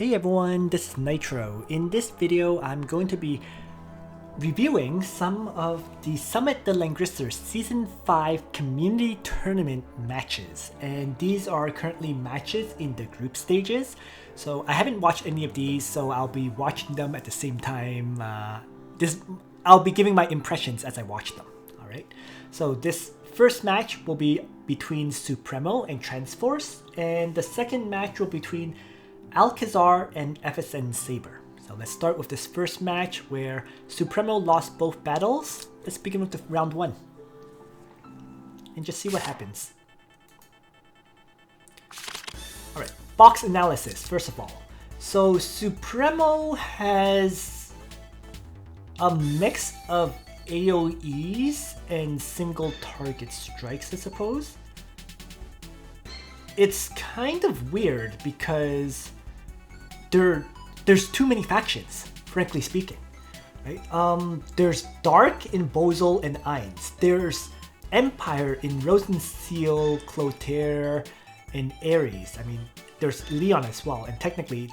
Hey everyone, this is Nitro. In this video, I'm going to be reviewing some of the Summit the Langrisser Season 5 Community Tournament matches. And these are currently matches in the group stages. So I haven't watched any of these, so I'll be watching them at the same time. I'll be giving my impressions as I watch them. Alright, so this first match will be between Supremo and Transforce, and the second match will be between Alkazar and FSN Saber. So let's start with this first match where Supremo lost both battles. Let's begin with the round 1 and just see what happens. Alright, box analysis first of all. So Supremo has a mix of AoEs and single target strikes, I suppose. It's kind of weird because there's too many factions, frankly speaking, right? There's Dark in Bozal and Ainz. There's Empire in Rozalia, Clotaire, and Ares. I mean, there's Leon as well, and technically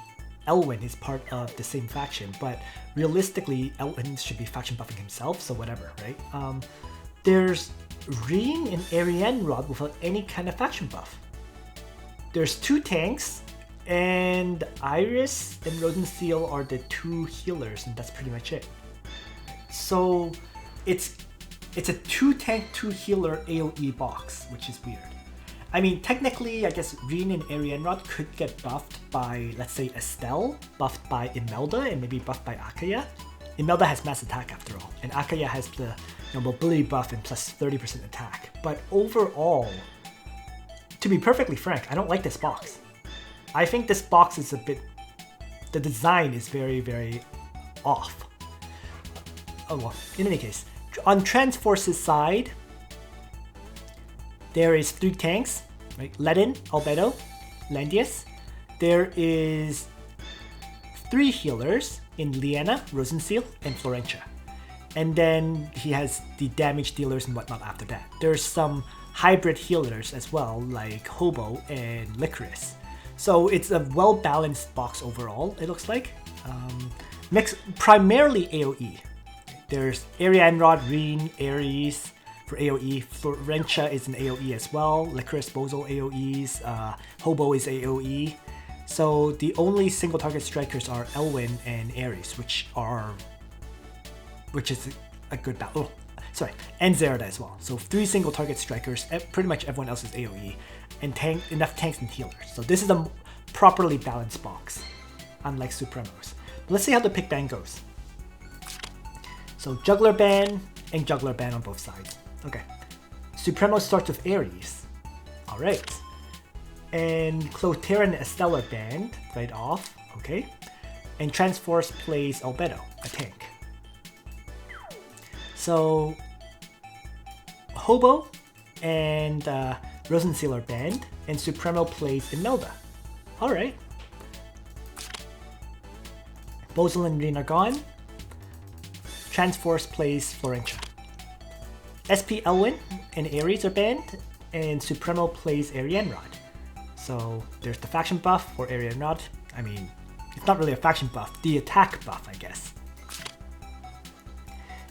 Elwyn is part of the same faction, but realistically Elwyn should be faction buffing himself, so whatever, right? There's Reen and Arianrod without any kind of faction buff. There's 2 tanks, and Iris and Rozalia are the 2 healers, and that's pretty much it. So it's a 2 tank, 2 healer AoE box, which is weird. I mean, technically, I guess Reen and Arianrod could get buffed by, let's say, Estelle, buffed by Imelda, and maybe buffed by Akaya. Imelda has mass attack after all, and Akaya has the mobility buff and plus 30% attack. But overall, to be perfectly frank, I don't like this box. I think this box is a bit... the design is very, very off. Oh well, in any case, on Transforce's side, there is 3 tanks, right? Ledin, Albedo, Landius. There is 3 healers in Liana, Rozalia, and Florentia. And then he has the damage dealers and whatnot after that. There's some hybrid healers as well, like Hobo and Licorice. So it's a well-balanced box overall, it looks like. Mixed primarily AoE. There's Arianrod, Reen, Ares for AoE. Florentia is an AoE as well. Licorice, Bozal AoEs. Hobo is AoE. So the only single target strikers are Elwyn and Ares, which is a good battle. Oh, sorry, and Zerda as well. So 3 single target strikers. Pretty much everyone else is AoE. And enough tanks and healers. So this is a properly balanced box, unlike Supremo's. But let's see how the pick ban goes. So Juggler ban and Juggler ban on both sides. Okay. Supremo starts with Ares. Alright. And Clotaire and Estelle are banned right off. Okay. And Transforce plays Albedo, a tank. So Hobo and Rozalia are banned, and Supremo plays Imelda. Alright. Bozal and Reen are gone. Transforce plays Florentia. SP Elwyn and Ares are banned, and Supremo plays Arianrod. So there's the faction buff for Arianrod. I mean, it's not really a faction buff, the attack buff, I guess.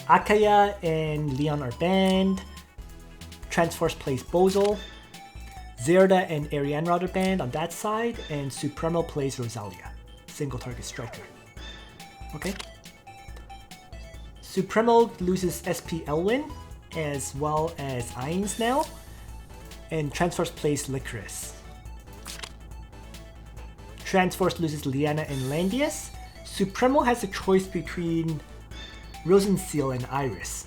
Akaya and Leon are banned. Transforce plays Bozal. Zerda and Arianrod are banned on that side, and Supremo plays Rozalia, single target striker. Okay. Supremo loses SP Elwyn as well as Ainz now, and Transforce plays Licorice. Transforce loses Liana and Landius. Supremo has a choice between Rozalia and Iris.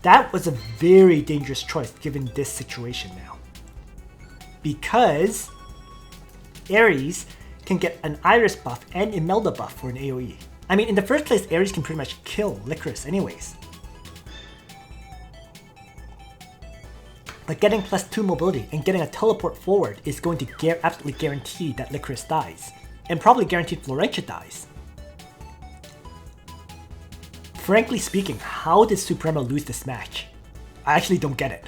That was a very dangerous choice given this situation now. Because Ares can get an Iris buff and Imelda buff for an AoE. I mean, in the first place, Ares can pretty much kill Licorice anyways. But getting +2 mobility and getting a teleport forward is going to absolutely guarantee that Licorice dies. And probably guarantee Florentia dies. Frankly speaking, how did Supremo lose this match? I actually don't get it.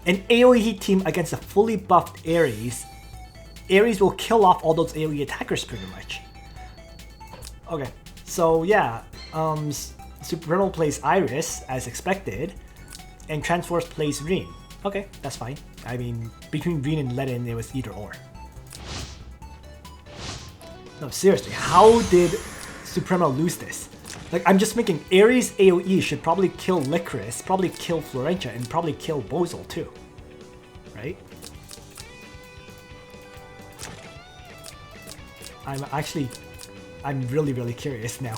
An AoE team against a fully buffed Ares Ares will kill off all those AoE attackers pretty much. Okay, so yeah, Supremo plays Iris as expected, and Transforce plays Reen. Okay, that's fine. I mean, between Reen and Ledin, it was either or. No, seriously, how did Supremo lose this? Like, I'm just thinking Ares AoE should probably kill Licorice, probably kill Florentia, and probably kill Bozal too. Right? I'm really curious now.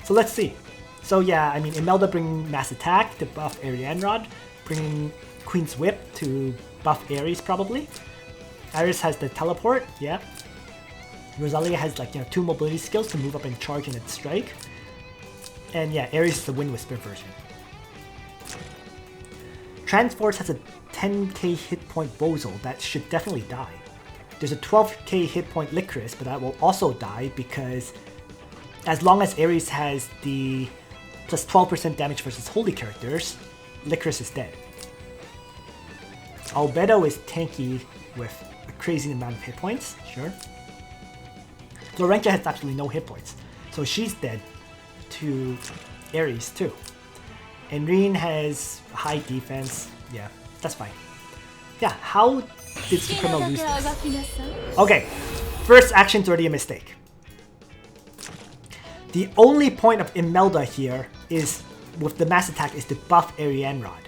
So let's see. So yeah, I mean, Imelda bringing Mass Attack to buff Arianrod, bringing Queen's Whip to buff Ares probably. Iris has the Teleport, yeah. Rozalia has like, you know, 2 mobility skills to move up and charge and strike. And yeah, Ares is the Wind Whisper version. Transforce has a 10k hit point Bozal that should definitely die. There's a 12k hit point Licorice, but that will also die because as long as Ares has the plus 12% damage versus holy characters, Licorice is dead. Albedo is tanky with a crazy amount of hit points, sure. Florentia has absolutely no hit points, so she's dead to Ares too. And Reen has high defense, yeah, that's fine. Yeah, how did Supremo lose this? Okay, first action's already a mistake. The only point of Imelda here is, with the Mass Attack, is to buff Arianrod.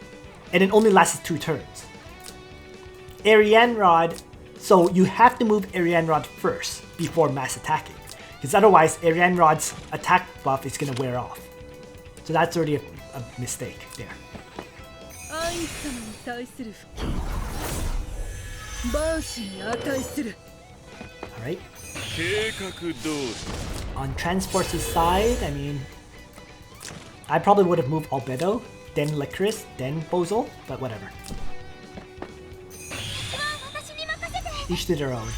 And it only lasts 2 turns. Arianrod, so you have to move Arianrod first before Mass Attacking. Because otherwise, Arianrod's attack buff is going to wear off. So that's already a mistake there. Alright. On Transforce's side, I mean, I probably would have moved Albedo, then Licorice, then Bozal, but whatever. Each to their own.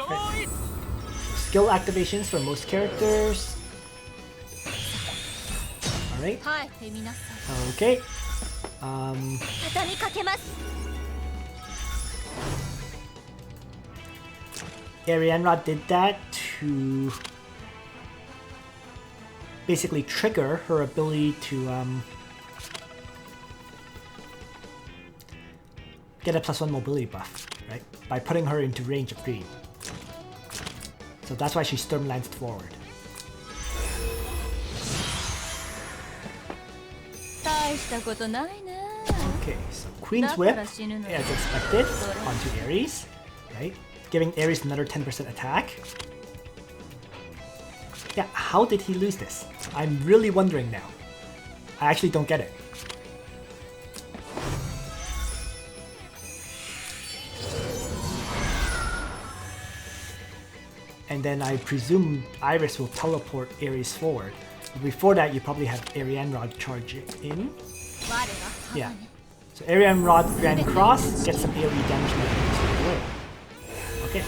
Right. Skill activations for most characters. Alright. Okay. Arianrod did that to basically trigger her ability to get a +1 mobility buff, right? By putting her into range of Green. So that's why she Storm Lanced forward. Okay, so Queen's Whip, as expected, onto Ares, right? Giving Ares another 10% attack. Yeah, how did he lose this? I'm really wondering now. I actually don't get it. And then I presume Iris will teleport Ares forward. But before that, you probably have Arianrod charge in. Yeah. So Arianrod Grand Cross, get some AoE damage and Ares away. Okay.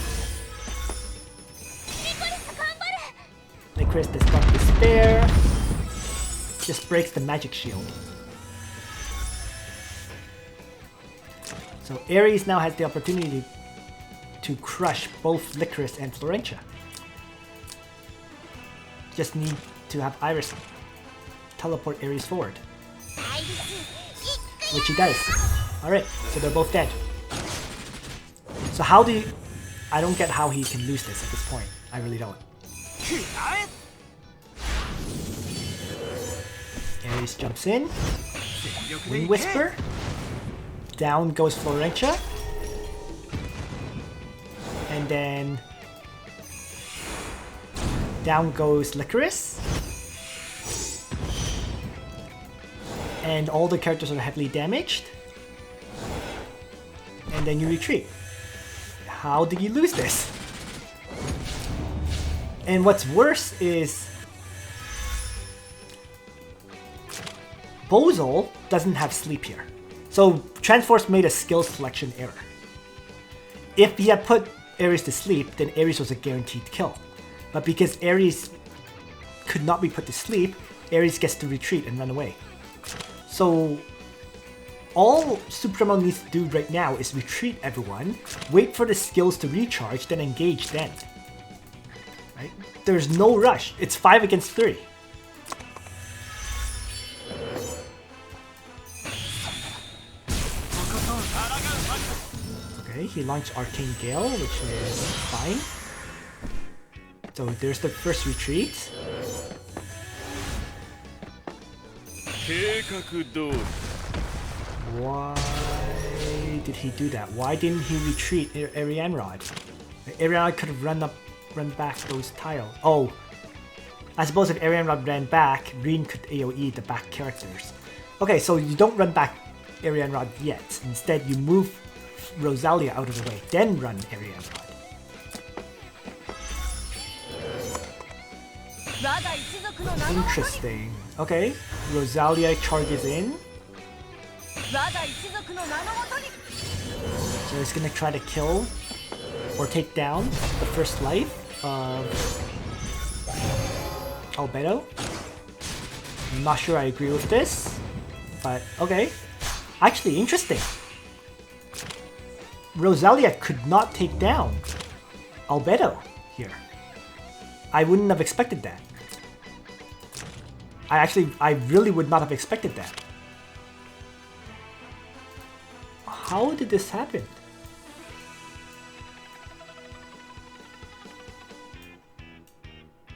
Licorice Disrupt Despair. Just breaks the magic shield. So Ares now has the opportunity to crush both Licorice and Florentia. Just need to have Iris teleport Ares forward. Which he does. Alright, so they're both dead. So how do you... I don't get how he can lose this at this point. I really don't. Ares jumps in. Wind Whisper. Down goes Florentia. And then... down goes Licorice. And all the characters are heavily damaged. And then you retreat. How did you lose this? And what's worse is Bozal doesn't have sleep here. So Transforce made a skill selection error. If he had put Ares to sleep, then Ares was a guaranteed kill. But because Ares could not be put to sleep, Ares gets to retreat and run away. So all Supremo needs to do right now is retreat everyone, wait for the skills to recharge, then engage then. Right? There's no rush. It's 5 against 3. Okay, he launched Arcane Gale, which is fine. So there's the first retreat. Why did he do that? Why didn't he retreat Arianrod? Arianrod could have run back those tiles. Oh, I suppose if Arianrod ran back, Reen could AoE the back characters. Okay, so you don't run back Arianrod yet. Instead, you move Rozalia out of the way, then run Arianrod. Interesting. Okay, Rozalia charges in. So he's gonna try to kill or take down the first life of Albedo. I'm not sure I agree with this, but okay. Actually, interesting. Rozalia could not take down Albedo here. I wouldn't have expected that. I really would not have expected that. How did this happen?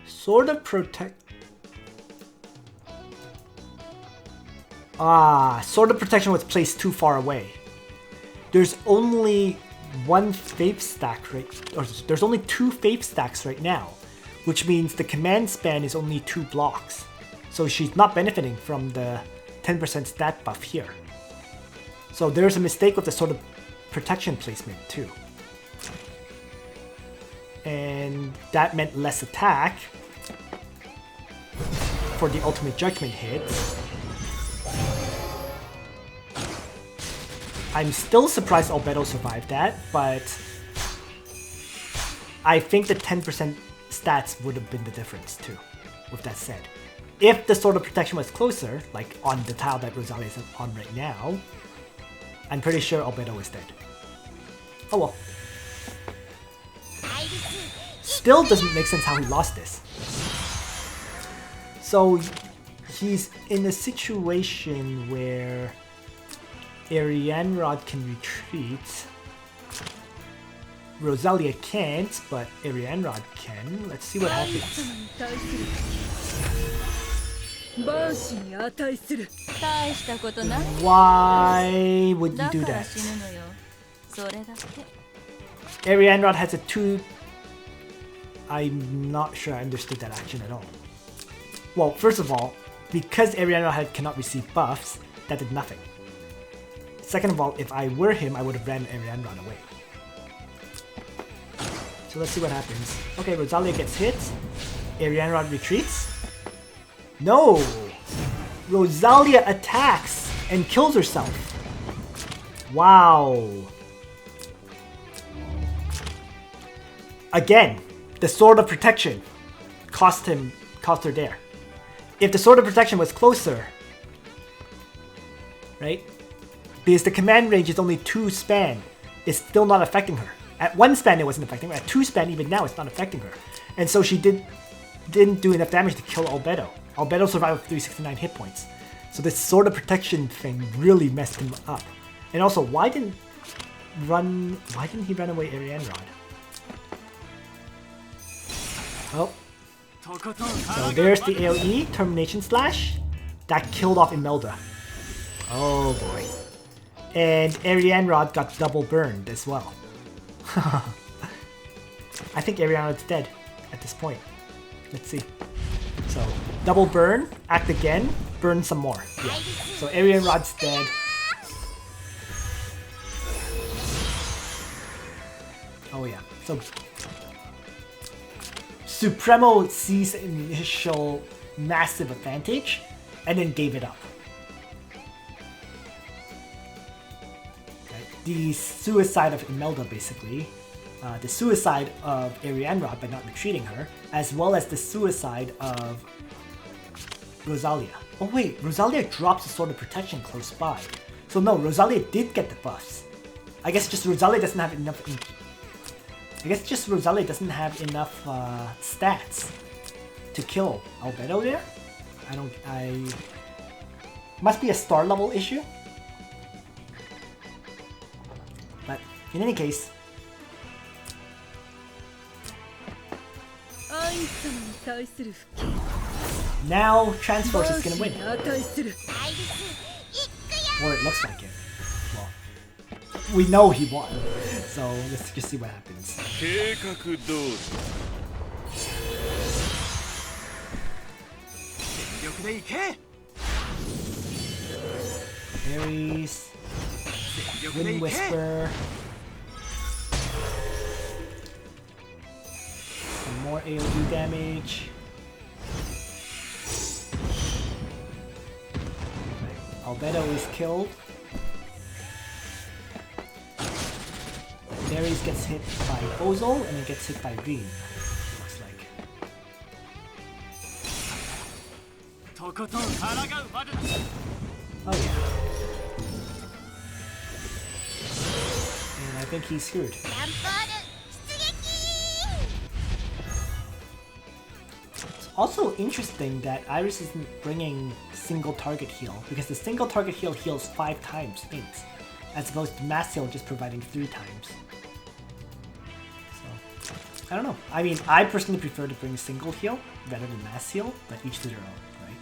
Sword of Protection. Sword of Protection was placed too far away. There's only one faith stack there's only 2 faith stacks right now, which means the command span is only 2 blocks. So she's not benefiting from the 10% stat buff here. So there's a mistake with the Sword of Protection placement too. And that meant less attack for the ultimate judgment hits. I'm still surprised Albedo survived that, but I think the 10% stats would have been the difference too, with that said. If the Sword of Protection was closer, like on the tile that Rozalia is on right now, I'm pretty sure Albedo is dead. Oh well. Still doesn't make sense how he lost this. So he's in a situation where Arianrod can retreat. Rozalia can't, but Arianrod can. Let's see what happens. Why would you do that? Arianrod has a 2... I'm not sure I understood that action at all. Well, first of all, because Arianrod cannot receive buffs, that did nothing. Second of all, if I were him, I would have ran Arianrod away. So let's see what happens. Okay, Rozalia gets hit. Arianrod retreats. No! Rozalia attacks and kills herself. Wow. Again, the Sword of Protection cost her there. If the Sword of Protection was closer, right? Because the command range is only 2 span, it's still not affecting her. At 1 span it wasn't affecting her, at 2 span even now it's not affecting her. And so she didn't do enough damage to kill Albedo. Albedo survived with 369 hit points. So this Sword of Protection thing really messed him up. And also, why didn't he run away Arianrod? Oh. So there's the AoE, Termination Slash. That killed off Imelda. Oh boy. And Arianrod got double burned as well. I think Arianrod's dead at this point. Let's see. So, double burn, act again, burn some more. Yeah. So Arianrod's dead. Oh yeah. So Supremo sees an initial massive advantage and then gave it up. Okay. The suicide of Imelda, basically. The suicide of Arianrod by not retreating her, as well as the suicide of Rozalia. Oh wait, Rozalia drops a Sword of Protection close by. So no, Rozalia did get the buffs. I guess just Rozalia doesn't have enough... stats to kill Albedo there? Must be a star level issue. But in any case... Now Transforce is gonna win. Or it looks like it. Well, we know he won. So let's just see what happens. Ares, Wind Whisper, some more AoE damage. Albedo is killed. Ares gets hit by Ozol and then gets hit by Green. Looks like. Oh yeah. And I think he's screwed. It's also interesting that Iris isn't bringing single target heal, because the single target heal heals 5 times things, as opposed to mass heal just providing 3 times. So, I don't know. I mean, I personally prefer to bring single heal rather than mass heal, but each to their own, right?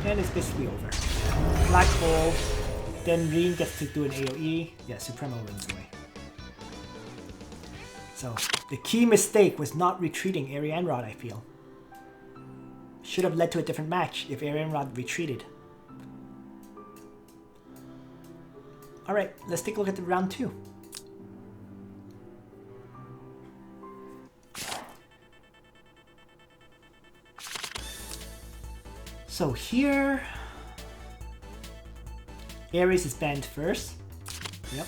And it's basically over. Black hole, then Reen gets to do an AoE, yeah, Supremo runs away. So, the key mistake was not retreating Arianrod, I feel. Should have led to a different match if Arianrod retreated. Alright, let's take a look at the round 2. So here... Ares is banned first. Yep.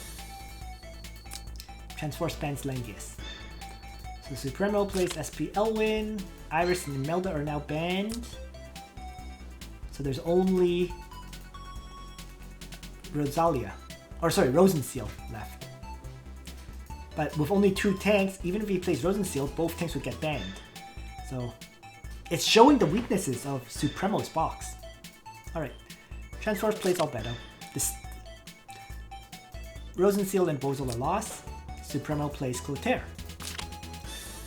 Transforce bans Langrisser. So Supremo plays SP Elwyn, Iris and Imelda are now banned. So there's only Rozalia, or sorry, Rozenseal left. But with only 2 tanks, even if he plays Rozenseal, both tanks would get banned. So it's showing the weaknesses of Supremo's box. Alright, Transforce plays Albedo. Rozenseal and Bozol are lost. Supremo plays Clotaire.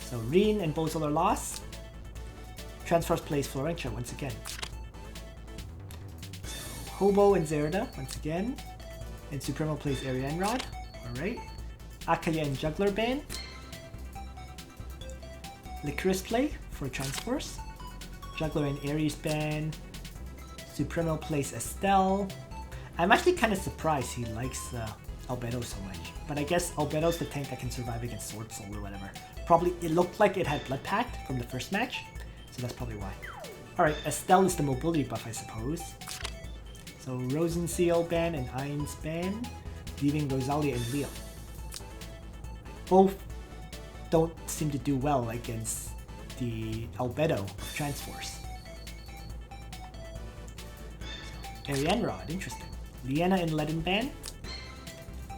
So Reen and Bozol are lost. Transforce plays Florentia once again. So Hobo and Zerda once again. And Supremo plays Arianrod. Alright. Akaya and Juggler ban. Licorice play for Transforce. Juggler and Ares ban. Supremo plays Estelle. I'm actually kind of surprised he likes Albedo so much. But I guess Albedo's the tank that can survive against Sword Soul or whatever. Probably, it looked like it had Blood Pact from the first match, so that's probably why. Alright, Estelle is the mobility buff, I suppose. So Rozenseal ban and Ainz ban, leaving Rozalia and Leo. Both don't seem to do well against the Albedo of Transforce. Arianrod, interesting. Liana and Ledin ban,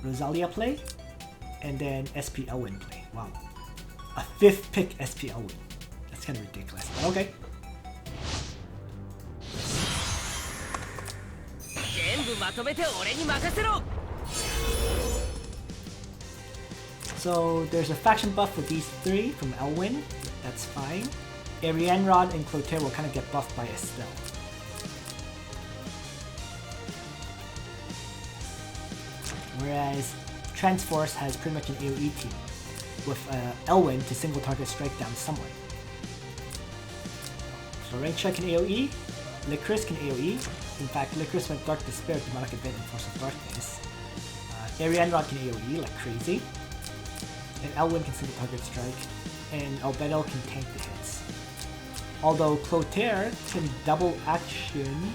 Rozalia play, and then SP Elwyn play. Wow. A 5th pick SP Elwyn. That's kind of ridiculous, but okay. So there's a faction buff for these 3 from Elwyn. That's fine. Arianrod and Clotaire will kind of get buffed by Estelle. Whereas Transforce has pretty much an AoE team, with Elwyn to single target strike down someone. Florentia can AoE, Licorice can AoE. In fact, Licorice went Dark Despair to Monarch Event and Force of Darkness. Arianrod can AoE like crazy, and Elwyn can single target strike, and Albedo can tank the hits. Although Clotaire can double action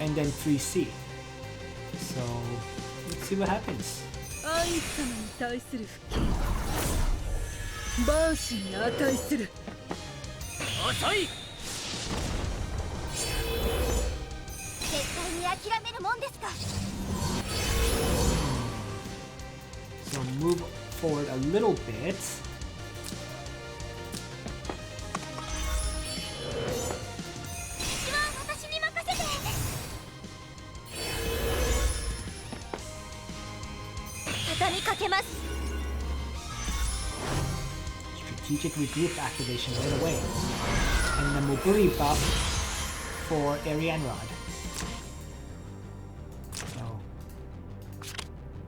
and then 3C. So let's see what happens. 万死に値する。遅い。絶対に諦めるもんですか。 So move forward a little bit. 私に任せて。畳みかけます。 Strategic regroup activation right away. And the mobility buff for Ariane Rod. So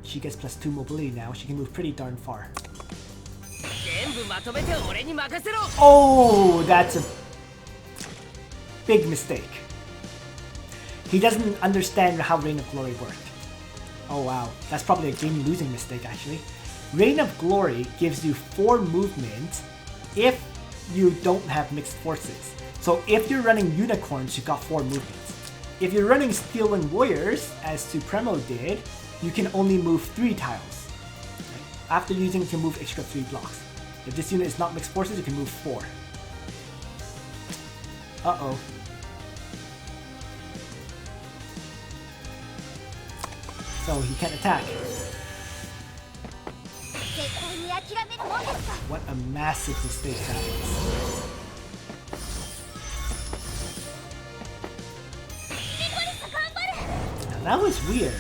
she gets +2 mobility now. She can move pretty darn far. Oh, that's a big mistake. He doesn't understand how Reign of Glory worked. Oh wow, that's probably a game-losing mistake actually. Reign of Glory gives you 4 movement if you don't have mixed forces. So if you're running unicorns, you got 4 movements. If you're running Steel Wing Warriors, as Supremo did, you can only move 3 tiles. After using it to move extra 3 blocks. If this unit is not mixed forces, you can move 4. Uh-oh. So he can't attack. What a massive mistake that was. Now that was weird.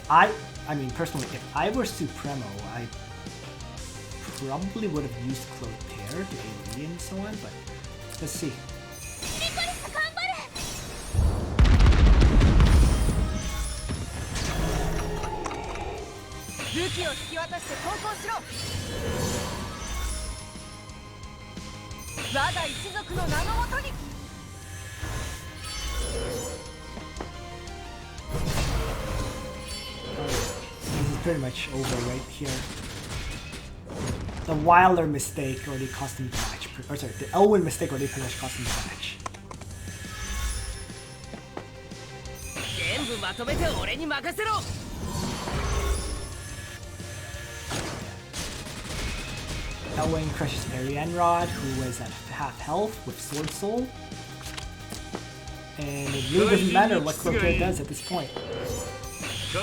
I mean, personally, if I were Supremo, I probably would have used Clotaire to AoE and so on, but let's see. This is pretty much over right here. The Wilder mistake already cost him the match. Or sorry, the Elwyn mistake already pretty much cost him the match. Elwyn crushes Ariane Rod, who was at half health with Sword Soul. And it really doesn't matter what Clotaire does at this point. The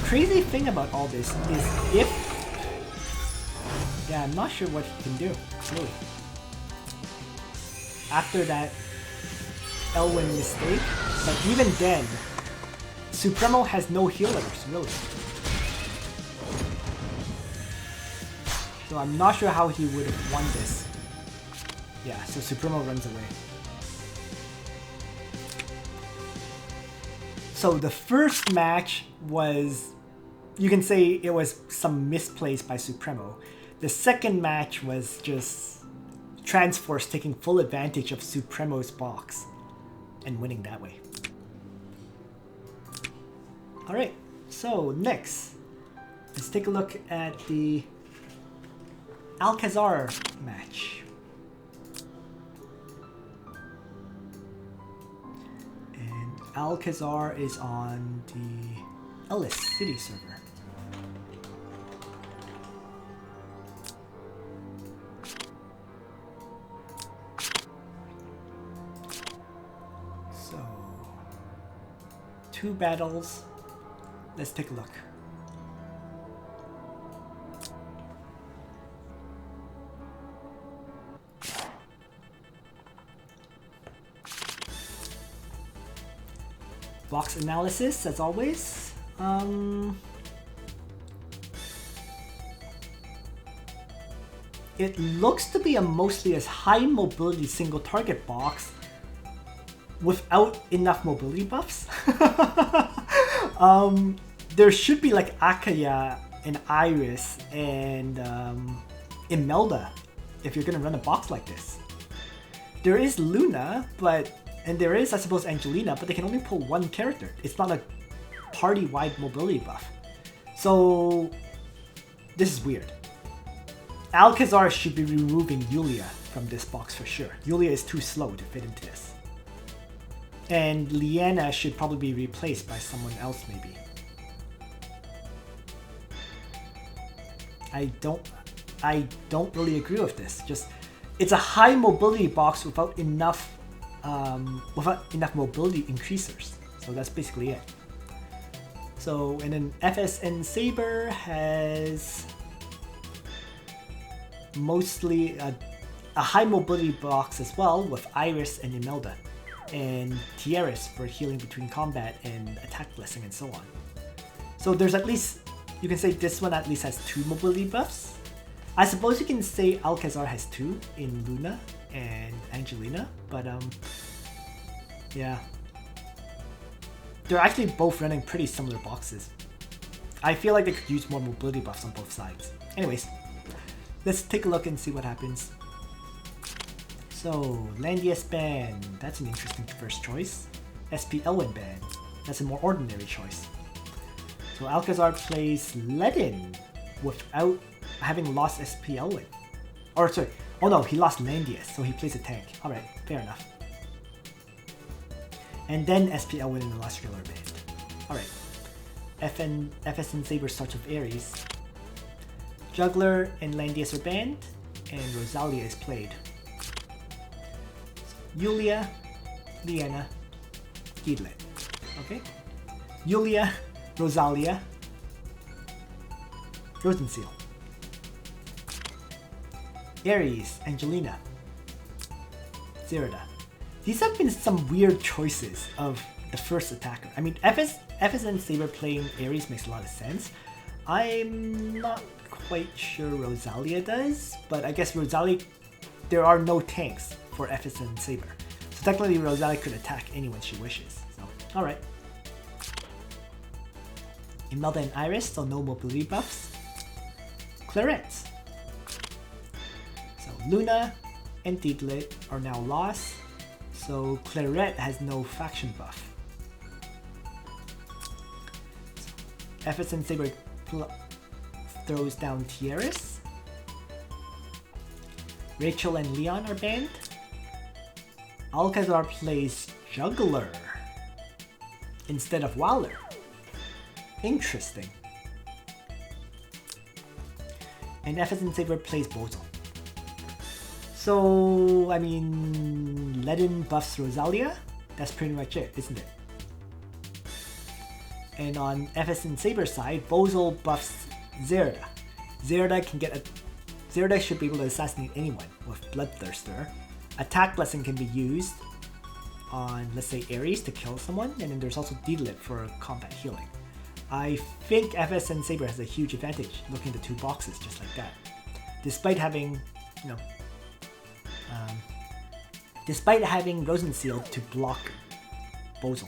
crazy thing about all this is if... Yeah, I'm not sure what he can do, really. After that Elwyn mistake, but even then, Supremo has no healers, really. So I'm not sure how he would have won this. Yeah, so Supremo runs away. So the first match was, you can say it was some misplays by Supremo. The second match was just Transforce taking full advantage of Supremo's box and winning that way. Alright, so next, let's take a look at the Alcazar match. And Alcazar is on the Ellis City server. So, 2 battles. Let's take a look. Box analysis, as always. It looks to be a mostly as high mobility single target box without enough mobility buffs. There should be like Akaya and Iris and Imelda if you're gonna run a box like this. There is Luna, and there is, I suppose, Angelina, but they can only pull 1 character. It's not a party-wide mobility buff. So this is weird. Alcazar should be removing Yulia from this box for sure. Yulia is too slow to fit into this. And Liana should probably be replaced by someone else maybe. I don't really agree with this. Just it's a high mobility box without enough mobility increasers. So that's basically it. So and then FSN Saber has mostly a high mobility box as well with Iris and Imelda, and Tiaris for healing between combat and attack blessing and so on. So there's at least, you can say this one at least has 2 mobility buffs. I suppose you can say Alcazar has 2 in Luna and Angelina, but yeah. They're actually both running pretty similar boxes. I feel like they could use more mobility buffs on both sides. Anyways, let's take a look and see what happens. So, Landius Band, that's an interesting first choice. SP Elwyn Band, that's a more ordinary choice. So Alcazar plays Ledin without having lost SP Elwyn. Or sorry, oh no, he lost Landius, so he plays a tank. Alright, fair enough. And then SP Elwyn in the last regular band. Alright. FSN Saber starts with Ares. Juggler and Landius are banned, and Rozalia is played. Yulia, Liana, Gidlet. Okay? Yulia, Rozalia, Rosenseal. Ares, Angelina, Zerida. These have been some weird choices of the first attacker. I mean, FSN Saber playing Ares makes a lot of sense. I'm not quite sure Rozalia does, but I guess Rozalia, there are no tanks for FSN Saber. So technically Rozalia could attack anyone she wishes. So, alright. Imelda and Iris, so no mobility buffs. Claret. So Luna and Diglett are now lost. So Claret has no faction buff. FSN Saber throws down Tiaris. Rachel and Leon are banned. Alcazar plays Juggler instead of Waller. Interesting. And FSN Saber plays Bozo. So, I mean, Ledin buffs Rozalia. That's pretty much it, isn't it? And on FSN Saber side, Bozo buffs Zerida. Zerida should be able to assassinate anyone with Bloodthirster. Attack Blessing can be used on, let's say, Ares to kill someone, and then there's also Diglett for combat healing. I think FSN Saber has a huge advantage looking at the 2 boxes just like that. Despite having, you know, despite having Rosenseal to block Bozo.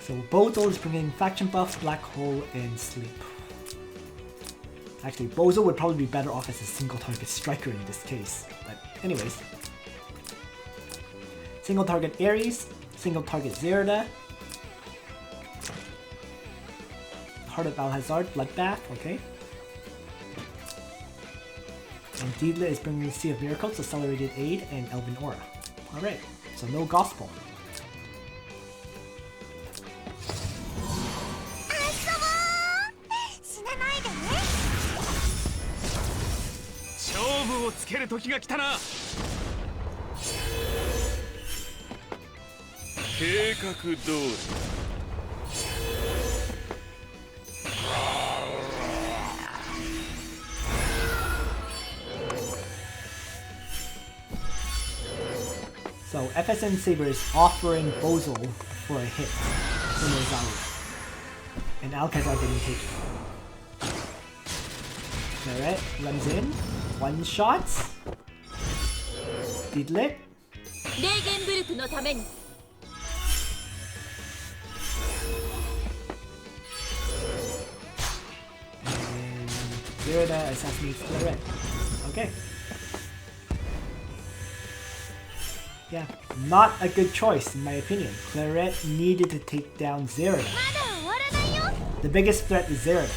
So Bozo is bringing faction buffs, Black Hole, and Sleep. Actually, Bozo would probably be better off as a single target striker in this case. But anyways. Single target Ares, single target Zerida. Heart of Alcazar, Bloodbath, okay. And Diglett is bringing Sea of Miracles, Accelerated Aid, and Elven Aura. Alright, so no Gospel. So FSN Saber is offering Bozo for a hit from Rozalia. And Alcazar didn't take it. Alright, runs in. One shot. Diglett. And Zerida assassinates Claret. Okay. Yeah, not a good choice in my opinion. Claret needed to take down Zerida. The biggest threat is Zerda.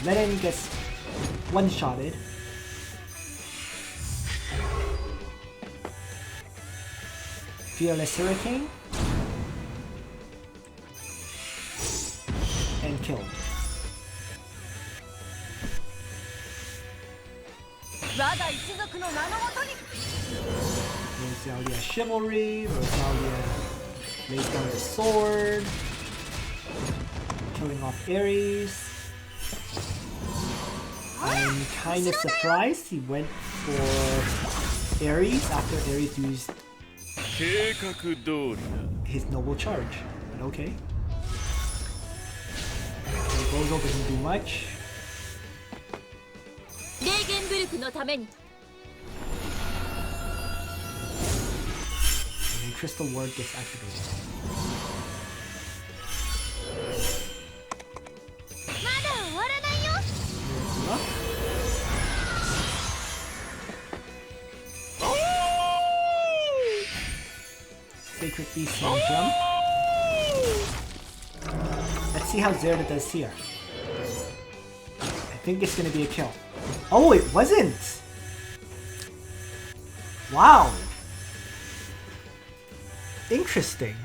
Then he gets one-shotted. Fearless Hurricane. And killed. Rozalia Chivalry. Rozalia lays down the sword. Killing off Ares. I'm kind of surprised he went for Ares after Ares used his noble charge. But okay. Bozo doesn't do much. And then Crystal Ward gets activated. Sacred Beast and Drum. Let's see how Zerda does here. I think it's gonna be a kill. Oh, it wasn't! Wow! Interesting.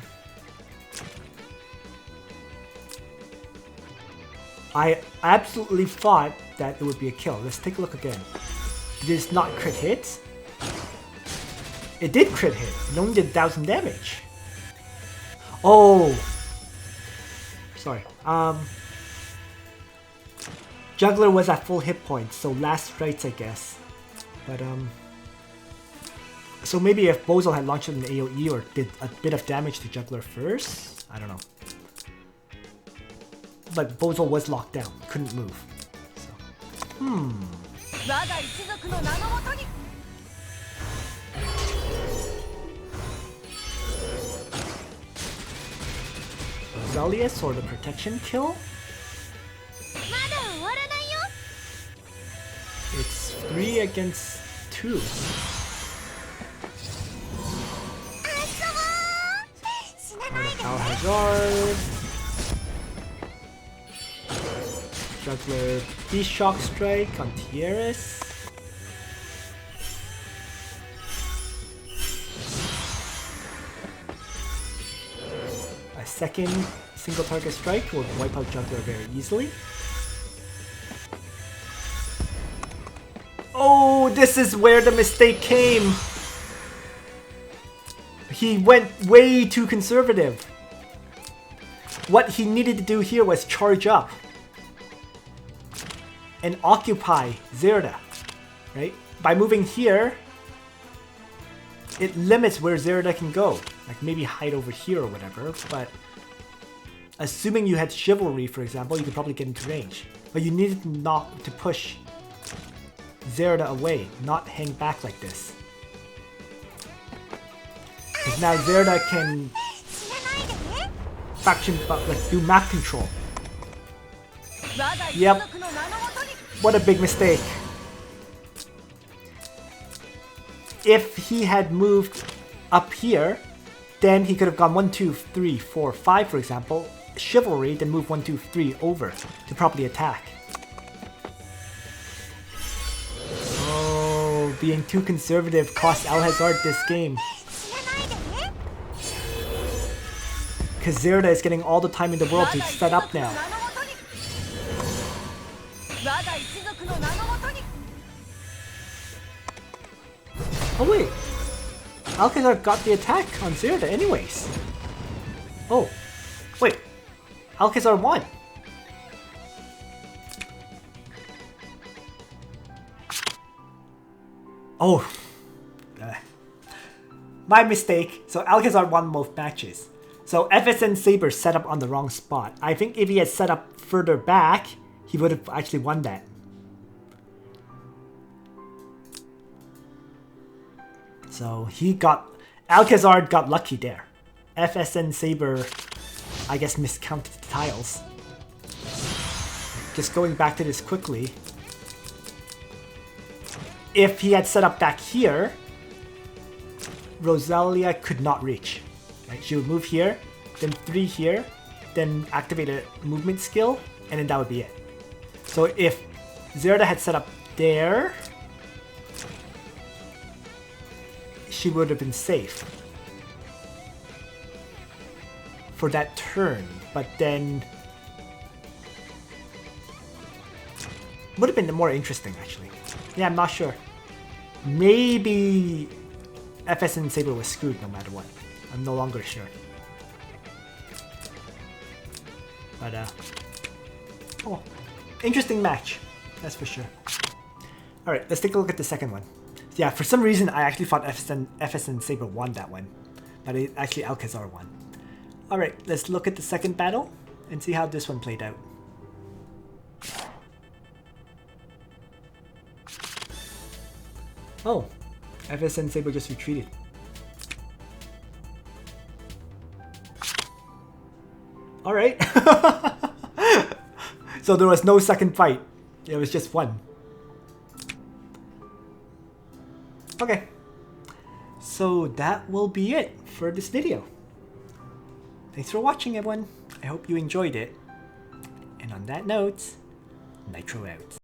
I absolutely thought that it would be a kill. Let's take a look again. Did this not crit hit? It did crit hit. It only did 1000 damage. Oh! Sorry. Juggler was at full hit points, so last strikes, I guess. But, so maybe if Bozo had launched an AoE or did a bit of damage to Juggler first? I don't know. But Bozo was locked down, couldn't move. So. Rozalia, Sword of Protection kill. It's 3 against 2. Alcazar. Juggler Beast Shock Strike on Tieres. A second single target strike will wipe out Juggler very easily. Oh, this is where the mistake came. He went way too conservative. What he needed to do here was charge up and occupy Zerda, right? By moving here, it limits where Zerda can go. Like maybe hide over here or whatever, but assuming you had Chivalry, for example, you could probably get into range. But you needed to push Zerda away, not hang back like this. Because now Zerda can faction, like do map control. Yep. What a big mistake. If he had moved up here, then he could have gone 1, 2, 3, 4, 5, for example. Chivalry, then move 1, 2, 3 over to properly attack. Oh, being too conservative cost Alcazar this game. Because Zerda is getting all the time in the world to set up now. Oh wait, Alcazar got the attack on Zerda anyways. Oh, wait, Alcazar won. Oh, my mistake. So Alcazar won both matches. So FSN Saber set up on the wrong spot. I think if he had set up further back, he would have actually won that. So Alcazar got lucky there. FSN Saber, I guess, miscounted the tiles. just going back to this quickly, if he had set up back here, Rozalia could not reach. Right? She would move here, then 3 here, then activate a movement skill, and then that would be it. So if Zerda had set up there, she would have been safe for that turn, but then would have been more interesting actually. Yeah, I'm not sure. Maybe FSN Saber was screwed no matter what. I'm no longer sure. But oh, interesting match, that's for sure. Alright, let's take a look at the second one. Yeah, for some reason I actually thought FSN Saber won that one, but it actually Alcazar won. Alright, let's look at the second battle and see how this one played out. Oh, FSN Saber just retreated. Alright. So there was no second fight. It was just one. Okay. So that will be it for this video. Thanks for watching, everyone. I hope you enjoyed it. And on that note, Nitro out.